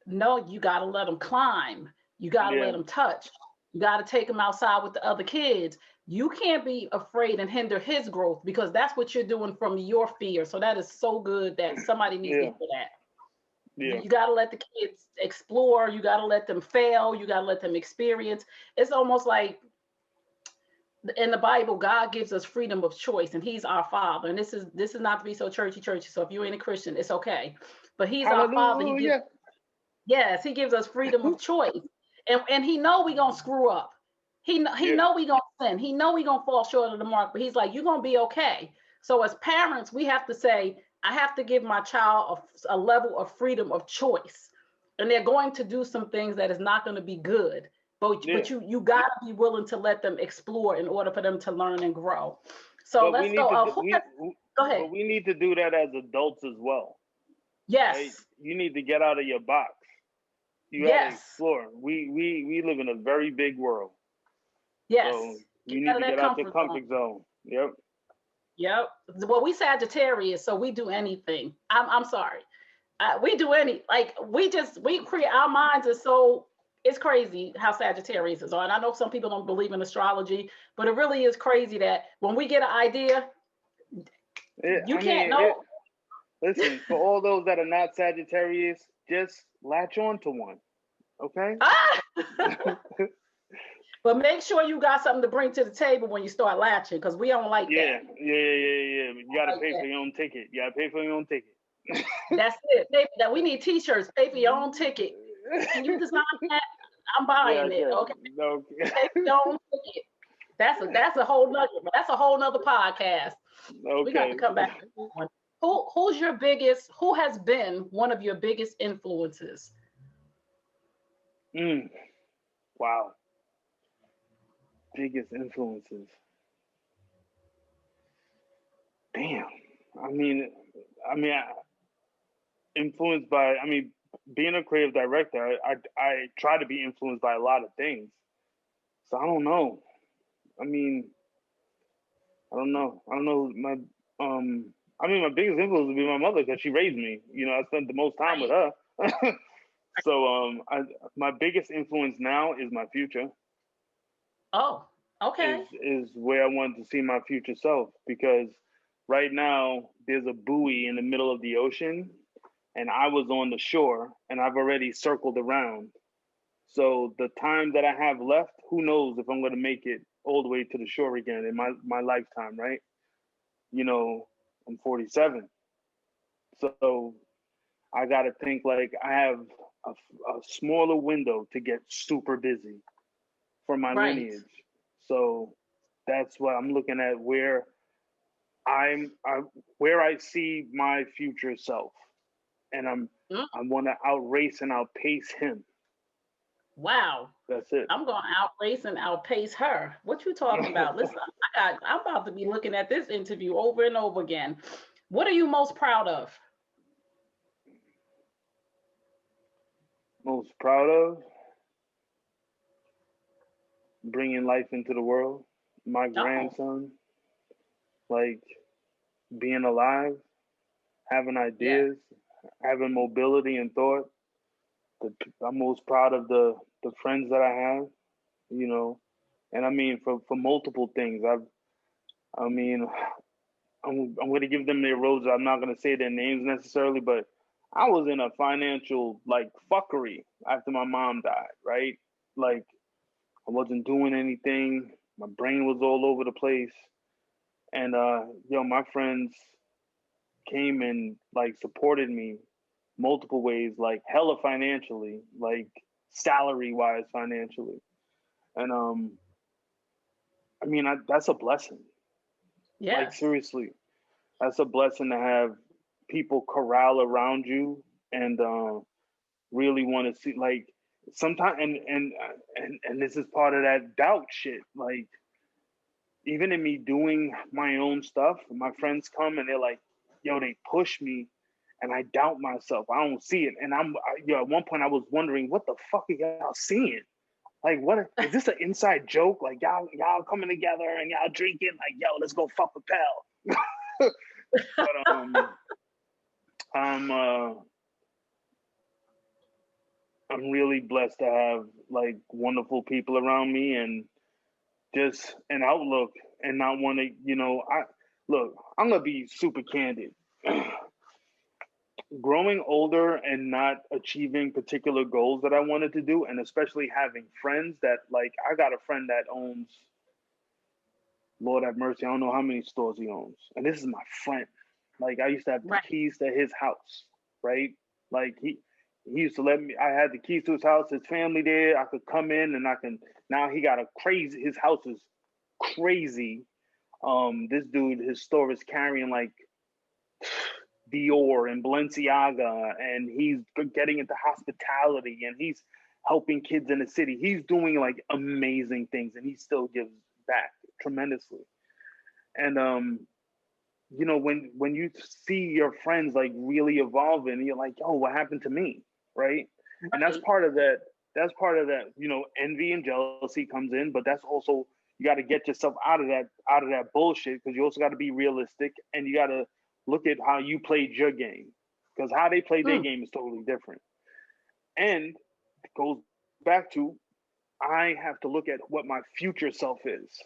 no, you got to let them climb. You got to let them touch. You got to take them outside with the other kids. You can't be afraid and hinder his growth, because that's what you're doing from your fear. So that is so good that somebody needs to hear that. Yeah. You got to let the kids explore. You got to let them fail. You got to let them experience. It's almost like in the Bible, God gives us freedom of choice, and he's our father. And this is not to be so churchy. So if you ain't a Christian, it's okay. But he's our father. He gives us freedom of choice. And he know we gonna screw up. He Yeah. know we gonna sin. He know we gonna fall short of the mark. But he's like, you're gonna be okay. So as parents, we have to say, I have to give my child a level of freedom of choice, and they're going to do some things that is not going to be good. But you gotta be willing to let them explore in order for them to learn and grow. So But we let's need go. to Go ahead. but we need to do that as adults as well. Right? Yes. You need to get out of your box. You got to Yes. explore. We live in a very big world. Yes. So Get you out need of to that get out your comfort comfort zone. Yep. Yep. Well, we Sagittarius, so we do anything. I'm sorry. We do we create, our minds are so, it's crazy how Sagittarius is on. I know some people don't believe in astrology, but it really is crazy that when we get an idea, you can't know. Listen, for all those that are not Sagittarius, just latch on to one. Okay? But make sure you got something to bring to the table when you start latching, because we don't like Yeah. that. You gotta pay for your own ticket. You gotta pay for your own ticket. That's it. We need t-shirts. Pay for your own ticket. Can you design that? I'm buying it. Okay. Okay. Pay for your own ticket. That's a whole nother podcast. Okay. We got to come back to that one. Who has been one of your biggest influences? Wow. Biggest influences. Damn. I mean, influenced by. Being a creative director, I try to be influenced by a lot of things. So I don't know. I mean, I don't know. I don't know. My biggest influence would be my mother because she raised me. I spent the most time with her. So my biggest influence now is my future. Oh, okay. Is where I want to see my future self, because right now there's a buoy in the middle of the ocean and I was on the shore and I've already circled around. So the time that I have left, who knows if I'm going to make it all the way to the shore again in my lifetime, right? I'm 47. So I got to think like I have a smaller window to get super busy for my lineage. So that's what I'm looking at, where where I see my future self, and I want to outrace and outpace him. Wow. That's it. I'm going to outrace and outpace her. What you talking about? Listen, I'm about to be looking at this interview over and over again. What are you most proud of? Most proud of bringing life into the world. My grandson, like being alive, having ideas, having mobility and thought. I'm most proud of the friends that I have, and I mean for multiple things. I'm going to give them their roles. I'm not going to say their names necessarily, but I was in a financial like fuckery after my mom died, right? Like I wasn't doing anything. My brain was all over the place. And my friends came and like supported me multiple ways, like hella financially, like salary wise financially. And that's a blessing. Yeah. Like seriously, that's a blessing to have people corral around you and really want to see, like, sometimes and this is part of that doubt shit. Like even in me doing my own stuff, my friends come and they're like, yo, they push me and I doubt myself. I don't see it. And at one point I was wondering, what the fuck are y'all seeing? Like, what is this an inside joke? Like y'all coming together and y'all drinking, like, yo, let's go fuck with Pal. But I'm really blessed to have like wonderful people around me and just an outlook, and not want to, I'm gonna be super candid. Growing older and not achieving particular goals that I wanted to do, and especially having friends that, like, I got a friend that owns, Lord have mercy, I don't know how many stores he owns, and this is my friend. Like I used to have the keys to his house, right? Like He used to let me. I had the keys to his house. His family there. I could come in and I can. Now he got a crazy. His house is crazy. This dude, his store is carrying like Dior and Balenciaga, and he's getting into hospitality, and he's helping kids in the city. He's doing like amazing things, and he still gives back tremendously. And you know, when you see your friends like really evolving, you're like, yo, what happened to me, right? And that's Right. part of that. That's part of that. You know, envy and jealousy comes in, but that's also you got to get yourself out of that bullshit because you also got to be realistic and you got to look at how you played your game because how they play their Mm, game is totally different. And it goes back to I have to look at what my future self is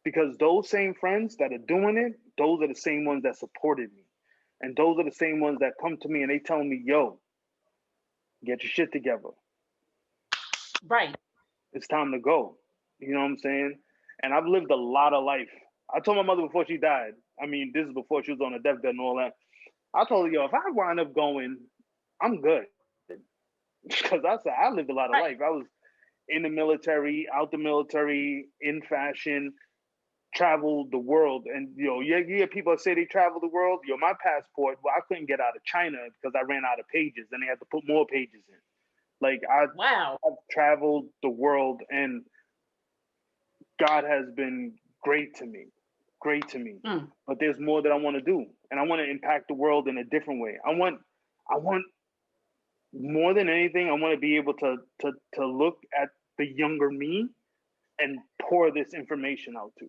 because those same friends that are doing it, those are the same ones that supported me. And those are the same ones that come to me and they tell me, yo, get your shit together. right. It's time to go. You know what I'm saying? And I've lived a lot of life. I told my mother before she died, I mean, this is before she was on a deathbed and all that. I told her, yo, if I wind up going, I'm good. Because I said, I lived a lot of life. Right. I was in the military, out the military, in fashion, traveled the world. And, you hear people say they travel the world. My passport, well, I couldn't get out of China because I ran out of pages and they had to put more pages in. Like, Wow. I've traveled the world and God has been great to me, great to me. Mm, But there's more that I want to do, and I want to impact the world in a different way. I want more than anything. I want to be able to look at the younger me and pour this information out to,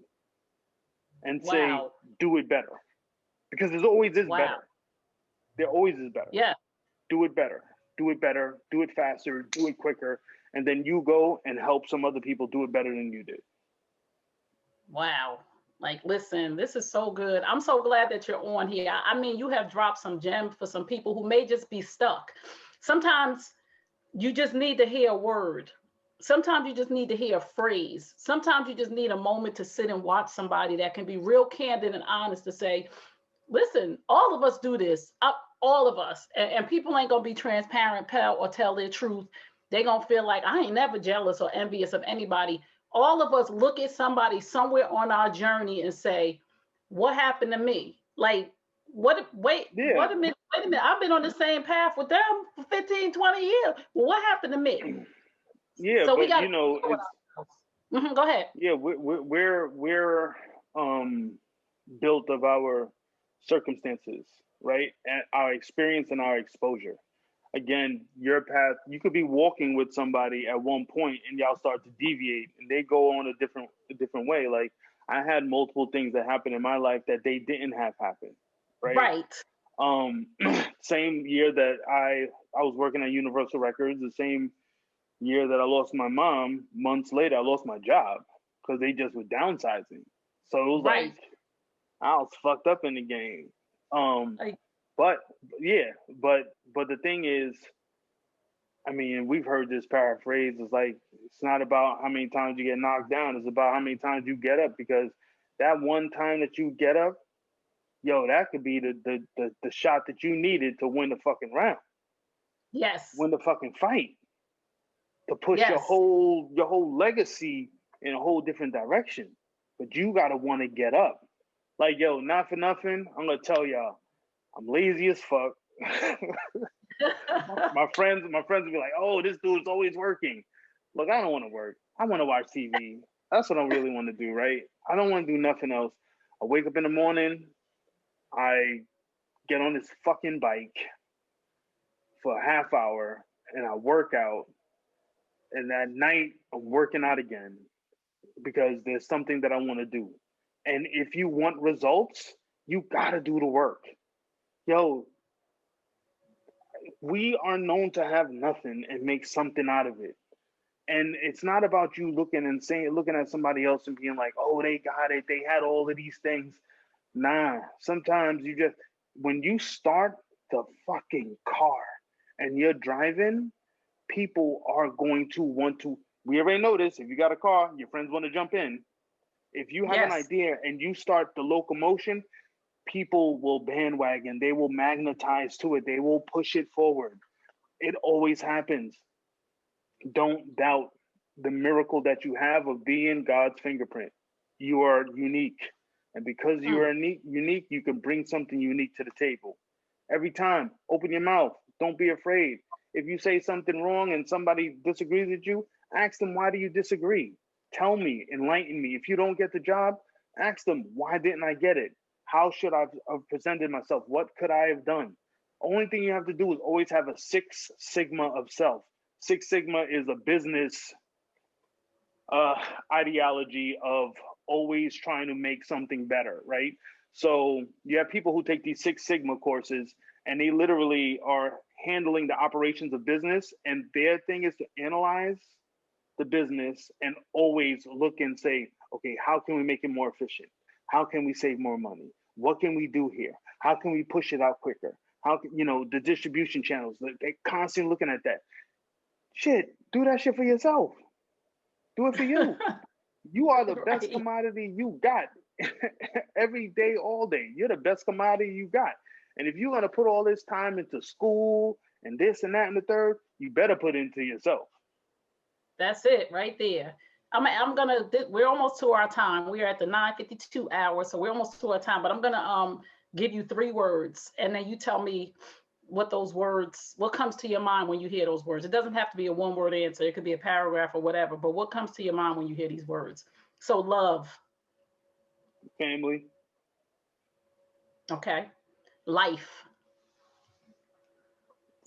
and say, wow. do it better, because there's always is Wow. better. There always is better. Yeah. Do it better. Do it better. Do it faster. Do it quicker, and then you go and help some other people do it better than you did. Wow. Like, listen, this is so good. I'm so glad that you're on here. I mean, you have dropped some gems for some people who may just be stuck. Sometimes you just need to hear a word. Sometimes you just need to hear a phrase. Sometimes you just need a moment to sit and watch somebody that can be real candid and honest to say, listen, all of us do this. All of us. And people ain't going to be transparent, pal, or tell their truth. They going to feel like I ain't never jealous or envious of anybody. All of us look at somebody somewhere on our journey and say, what happened to me? Like, Yeah, wait a minute. I've been on the same path with them for 15, 20 years. Well, what happened to me? yeah, So we but got to with it's ourselves. Go ahead. yeah, we're um built of our circumstances, right? And our experience and our exposure. Again, your path, you could be walking with somebody at one point and y'all start to deviate and they go on a different way. Like I had multiple things that happened in my life that they didn't have happen, right? Right. Um Same year that I was working at Universal Records, the same year that I lost my mom, months later I lost my job because they just were downsizing. So it was Right. like I was fucked up in the game. Um, Like, but yeah, but the thing is, I mean, we've heard this paraphrase. It's like it's not about how many times you get knocked down. It's about how many times you get up. Because that one time that you get up, yo, that could be the shot that you needed to win the fucking round, yes. win the fucking fight, to push your Yes. whole legacy in a whole different direction. But you gotta want to get up. Like, yo, not for nothing, I'm gonna tell y'all, I'm lazy as fuck. my friends will be like, "Oh, this dude's always working." Look, I don't want to work. I want to watch TV. That's what I really want to do, right? I don't want to do nothing else. I wake up in the morning, I get on this fucking bike for a half hour, and I work out. And at night, I'm working out again because there's something that I want to do. And if you want results, you gotta do the work. Yo, we are known to have nothing and make something out of it. And it's not about you looking at somebody else and being like, oh, they got it, they had all of these things. Nah, sometimes when you start the fucking car and you're driving, people are going to want to. We already know this. If you got a car, your friends want to jump in. If you have an Yes. idea and you start the locomotion, people will bandwagon. They will magnetize to it. They will push it forward. It always happens. Don't doubt the miracle that you have of being God's fingerprint. You are unique. And because you are unique, you can bring something unique to the table. Every time, open your mouth. Don't be afraid. If you say something wrong and somebody disagrees with you, ask them, why do you disagree? Tell me, enlighten me. If you don't get the job, ask them, why didn't I get it? How should I have presented myself? What could I have done? Only thing you have to do is always have a 6 Sigma of self. 6 Sigma is a business ideology of always trying to make something better, right? So you have people who take these 6 Sigma courses and they literally are handling the operations of business, and their thing is to analyze the business and always look and say, okay, how can we make it more efficient? How can we save more money? What can we do here? How can we push it out quicker? How can, the distribution channels, they're constantly looking at that. Shit, do that shit for yourself. Do it for you. You are the best commodity you got. Every day, all day. You're the best commodity you got. And if you're going to put all this time into school and this and that and the third, you better put it into yourself. That's it right there. We're almost to our time. We are at the 9:52 hour, so we're almost to our time, but I'm going to give you 3 words, and then you tell me what comes to your mind when you hear those words. It doesn't have to be a 1-word answer. It could be a paragraph or whatever, but what comes to your mind when you hear these words? So love. Family. Okay. Life.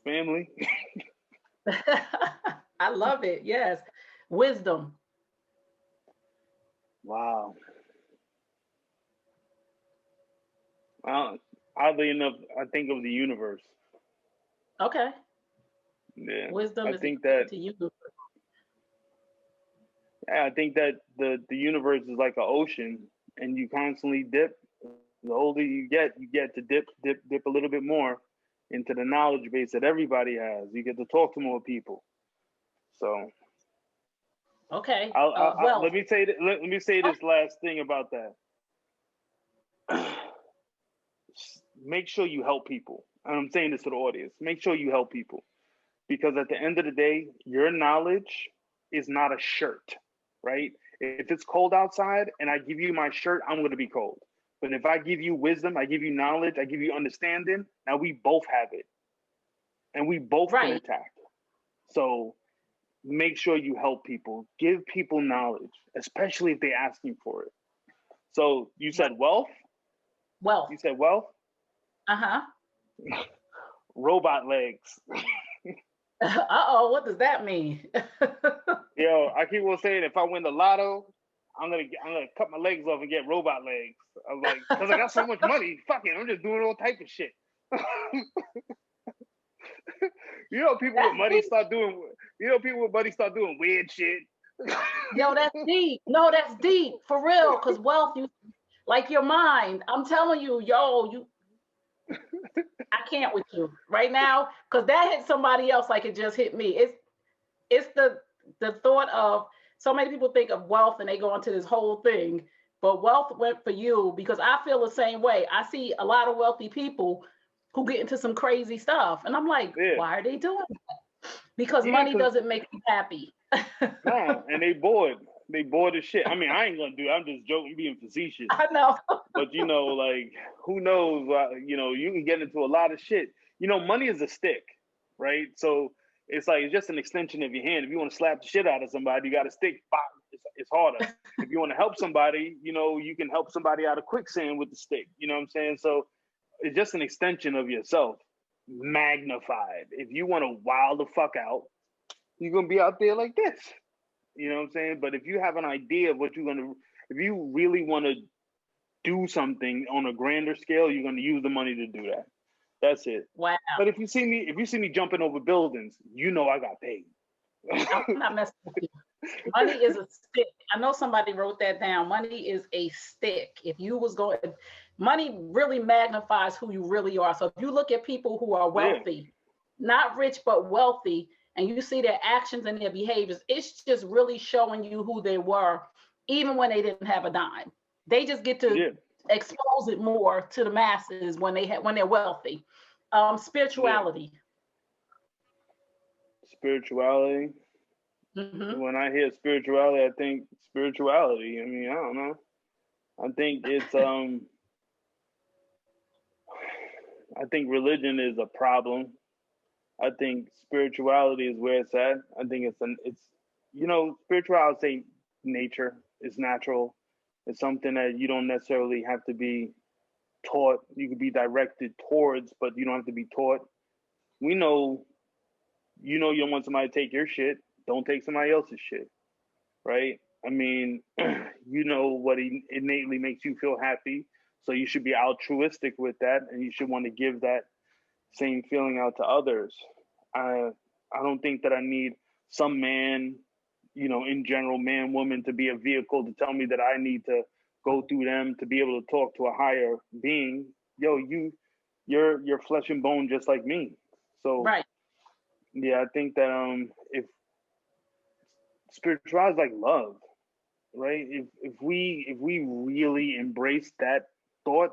Family. I love it. Yes. Wisdom. Wow. Oddly enough, I think of the universe. Okay. Yeah. Wisdom I is think that to you. Yeah, I think that the universe is like an ocean, and you constantly dip. The older you get to dip a little bit more into the knowledge base that everybody has. You get to talk to more people. So, okay. Let me say this last thing about that. Make sure you help people. And I'm saying this to the audience. Make sure you help people, because at the end of the day, your knowledge is not a shirt, right? If it's cold outside and I give you my shirt, I'm going to be cold. But if I give you wisdom, I give you knowledge, I give you understanding, now we both have it. And we both can attack. So make sure you help people. Give people knowledge, especially if they're asking for it. So you said wealth? Wealth. You said wealth? Uh-huh. Robot legs. Uh-oh, what does that mean? Yo, I keep on saying, if I win the lotto, I'm gonna cut my legs off and get robot legs. I'm like, because I got so much money, fuck it, I'm just doing all type of shit. People with money start doing weird shit. Yo, that's deep. No, that's deep for real. Because wealth, like your mind. I'm telling you, I can't with you right now, because that hit somebody else like it just hit me. It's the thought of, so many people think of wealth and they go into this whole thing, but wealth went for you, because I feel the same way. I see a lot of wealthy people who get into some crazy stuff, and I'm like, why are they doing that? Because money doesn't make you happy. Nah, and they bored. They bored as shit. I mean, I ain't gonna do it. I'm just joking, being facetious. I know. But like, who knows? You can get into a lot of shit. Money is a stick, right? So it's like, it's just an extension of your hand. If you want to slap the shit out of somebody, you got a stick. It's harder. If you want to help somebody, you can help somebody out of quicksand with the stick. You know what I'm saying? So it's just an extension of yourself, magnified. If you want to wild the fuck out, you're gonna be out there like this. You know what I'm saying? But if you have an idea of what if you really want to do something on a grander scale, you're going to use the money to do that. That's it. Wow. But if you see me jumping over buildings, I got paid. I'm not messing with you. Money is a stick. I know somebody wrote that down. Money is a stick. Money really magnifies who you really are. So if you look at people who are wealthy, not rich, but wealthy, and you see their actions and their behaviors, it's just really showing you who they were, even when they didn't have a dime. They just get to expose it more to the masses when they're wealthy. Spirituality. Spirituality. When I hear spirituality, I think spirituality. I mean, I don't know. I think it's I think religion is a problem. I think spirituality is where it's at. I think it's spirituality, say nature, is natural. It's something that you don't necessarily have to be taught. You could be directed towards, but you don't have to be taught. We know, you don't want somebody to take your shit. Don't take somebody else's shit, right? I mean, you know what innately makes you feel happy, so you should be altruistic with that, and you should want to give that same feeling out to others. I don't think that I need some man, in general, man, woman, to be a vehicle to tell me that I need to go through them to be able to talk to a higher being. Yo, you're flesh and bone just like me. So right. Yeah, I think that if spirituality is like love, right? If we really embrace that thought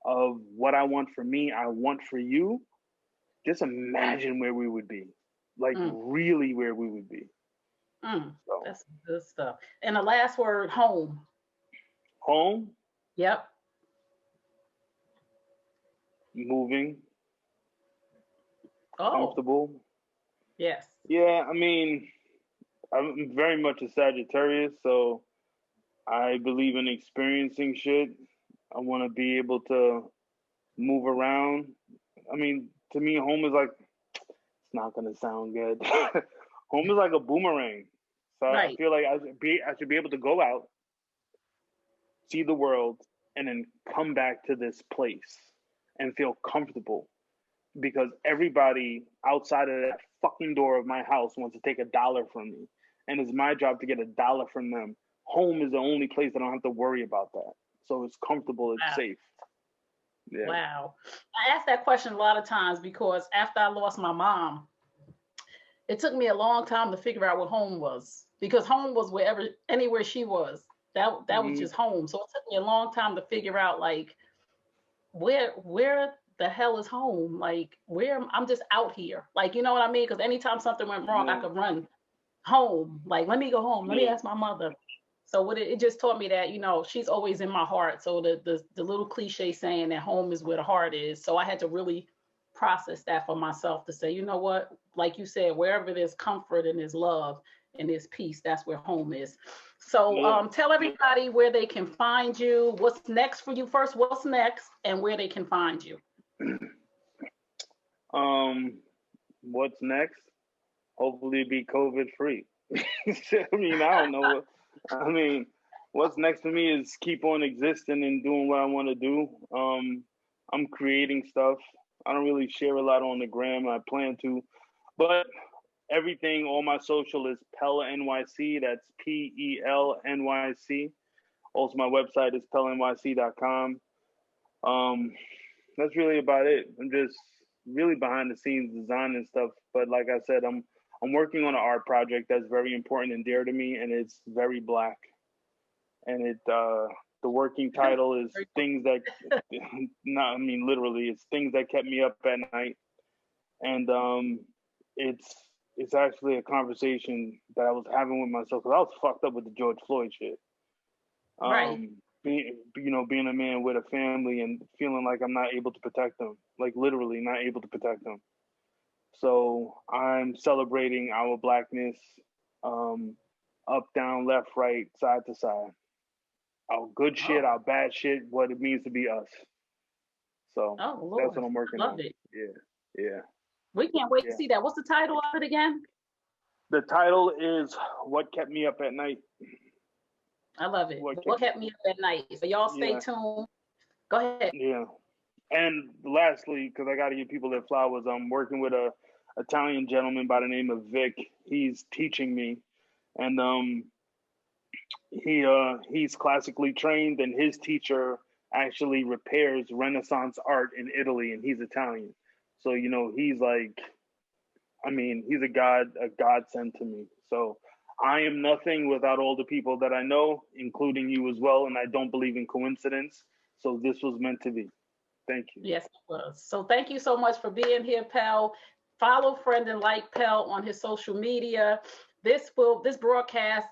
of what I want for me, I want for you, just imagine where we would be. Like really where we would be. So. That's good stuff. And the last word, home. Home? Yep. Moving. Oh. Comfortable. Yes. Yeah, I mean, I'm very much a Sagittarius, so I believe in experiencing shit. I want to be able to move around. I mean, to me, home is like, it's not going to sound good. Home is like a boomerang. So right. I feel like I should be able to go out, see the world, and then come back to this place and feel comfortable. Because everybody outside of that fucking door of my house wants to take $1 from me. And it's my job to get $1 from them. Home is the only place that I don't have to worry about that. So it's comfortable, it's safe. Yeah. Wow. I ask that question a lot of times because after I lost my mom, it took me a long time to figure out what home was. Because home was anywhere she was. That was just home. So it took me a long time to figure out, like, where the hell is home? Like, I'm just out here. Like, you know what I mean? Because anytime something went wrong, I could run home. Like, let me go home. Let me ask my mother. So it just taught me that, she's always in my heart. So the little cliche saying that home is where the heart is. So I had to really process that for myself to say, you know what? Like you said, wherever there's comfort and there's love and there's peace, that's where home is. So tell everybody where they can find you. What's next for you first? What's next and where they can find you? What's next? Hopefully be COVID free. I mean, I don't know. I mean, what's next for me is keep on existing and doing what I want to do. I'm creating stuff. I don't really share a lot on the gram. I plan to, but everything, all my social is Pella NYC. That's PEL NYC. Also, my website is PellaNYC.com. That's really about it. I'm just really behind the scenes design and stuff. But like I said, I'm working on an art project that's very important and dear to me, and it's very Black. And the working title is things that, literally, it's things that kept me up at night. And it's actually a conversation that I was having with myself because I was fucked up with the George Floyd shit. Right. Being a man with a family and feeling like I'm not able to protect them, like literally not able to protect them. So I'm celebrating our Blackness, up, down, left, right, side to side. Our good shit, our bad shit, what it means to be us. So that's what I'm working on. It. Yeah. We can't wait to see that. What's the title of it again? The title is What Kept Me Up at Night. I love it. What kept me up at night? So y'all stay tuned. Go ahead. Yeah. And lastly, because I got to give people their flowers, I'm working with a Italian gentleman by the name of Vic. He's teaching me, and he's classically trained, and his teacher actually repairs Renaissance art in Italy, and he's Italian. So he's like, he's a godsend to me. So I am nothing without all the people that I know, including you as well, and I don't believe in coincidence. So this was meant to be. Thank you. Yes, it was. So thank you so much for being here, Pal. Follow, friend, and like Pell on his social media. This broadcast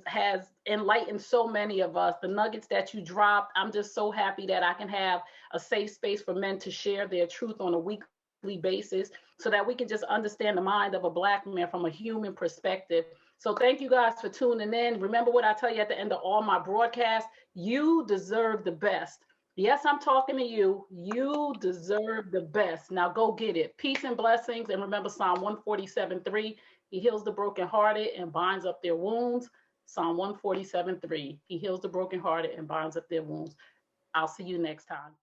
has enlightened so many of us. The nuggets that you dropped, I'm just so happy that I can have a safe space for men to share their truth on a weekly basis so that we can just understand the mind of a Black man from a human perspective. So thank you guys for tuning in. Remember what I tell you at the end of all my broadcasts, you deserve the best. Yes, I'm talking to you. You deserve the best. Now go get it. Peace and blessings. And remember Psalm 147:3. He heals the brokenhearted and binds up their wounds. Psalm 147:3. He heals the brokenhearted and binds up their wounds. I'll see you next time.